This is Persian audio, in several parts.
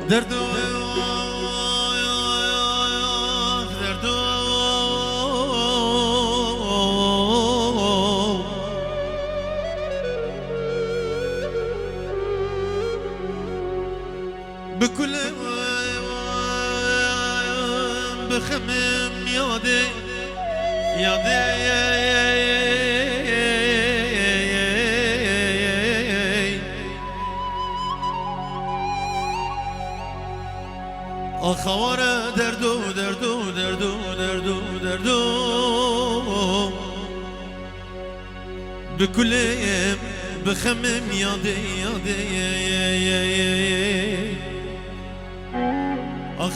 دردو دردو بكل بخمم يادي خواره دردو دردو دردو دردو دردو بكلهم بخمم يادي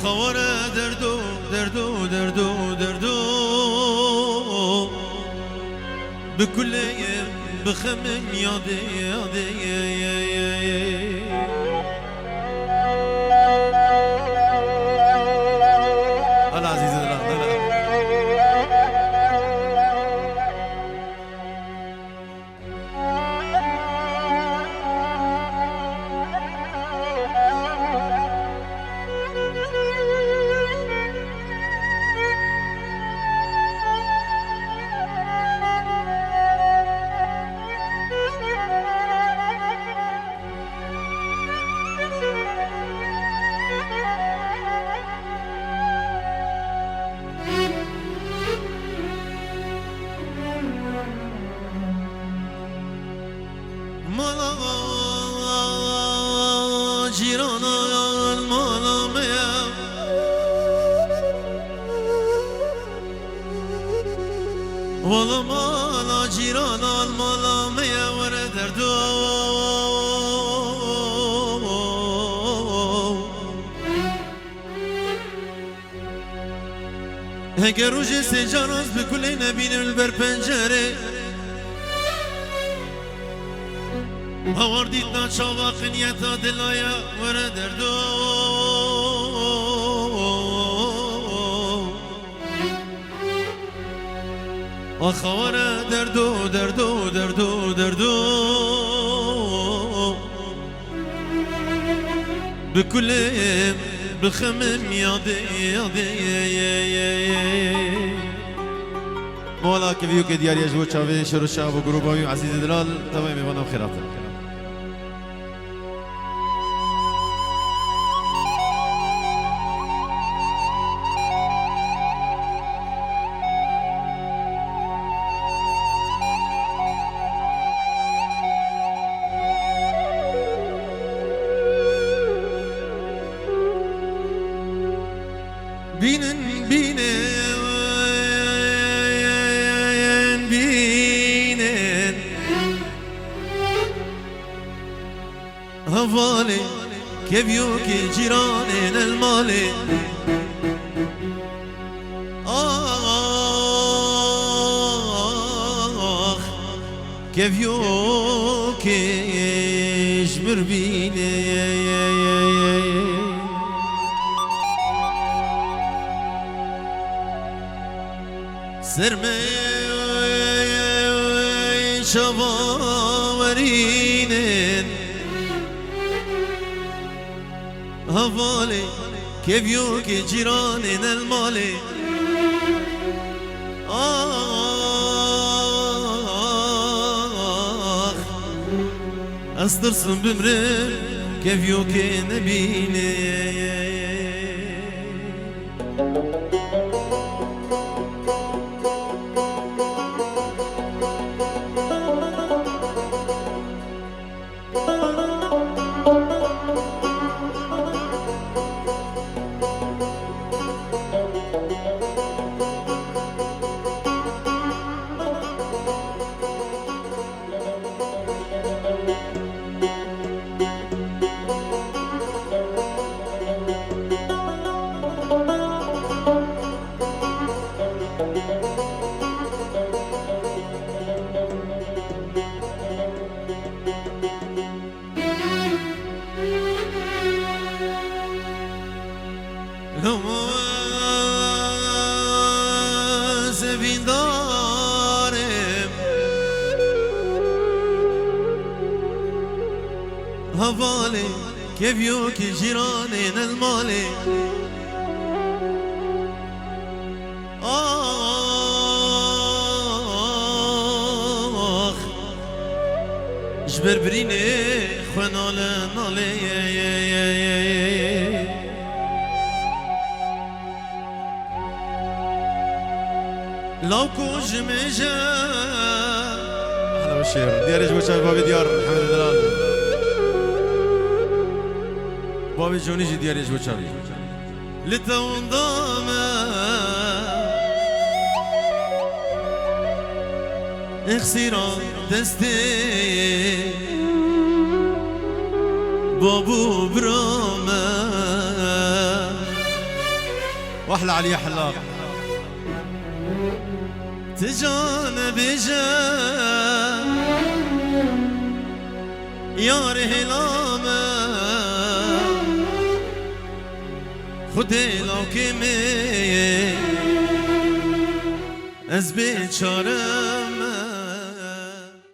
خواره دردو دردو دردو دردو بكلهم بخمم يادي والله مالا جيران المالا ميا ورا دردو هكا روجي سجاراز بكل نبين البر بنجري هوارديتنا شاواق نيتا دلايا ورا دردو خواره دردو دردو دردو دردو بكلهم بخمم يادي مولا كفيو كديار يجبو تشافي شروع شعب وقروباوي عزيز دلال تمام وانا بخيرات بينن هفالي كيف يوكي جيرانين المالي كيف يوكي يجبر بيني سرمي شباورينين هفالي كيف يوكي جيرانين المالي أسترسم بمرم كيف يوكي نبيني سوین دارم حواله كيفيو كي جيرانين المالي آخ جبر بريني خنالي نالي لو كوج مجا أحلى بالشير ديار جوشان بابي ديار محمد دلال بابي جوني جي ديار جوشان لتون داما اخسيرا دستي بابو براما واحلى علي حلاق تجان بجان يار هلاما خودی لو کمی از بیچاره